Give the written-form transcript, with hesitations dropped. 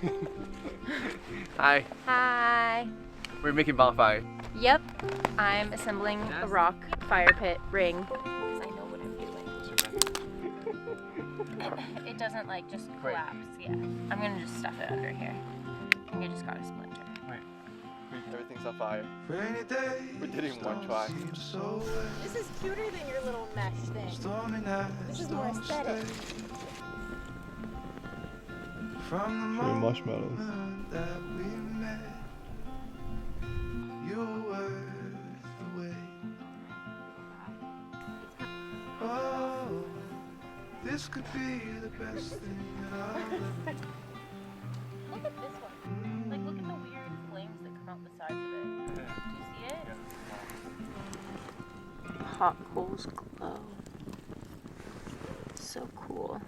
here. Hi. Hi. We're making bonfire. Yep. I'm assembling a rock fire pit ring because I know what I'm doing. It doesn't like just collapse. Yeah. I'm gonna just stuff it under here. I think I just got a splinter. Wait. Everything's on fire. We did it in one try. This is cuter than your little mesh thing. This is more aesthetic. From the marshmallows. That we met, you were worth the wait. Oh, this could be the best thing that I'll ever. Look at this one. Like, look at the weird flames that come out the sides of it. Do you see it? Yeah. Hot coals glow. So cool.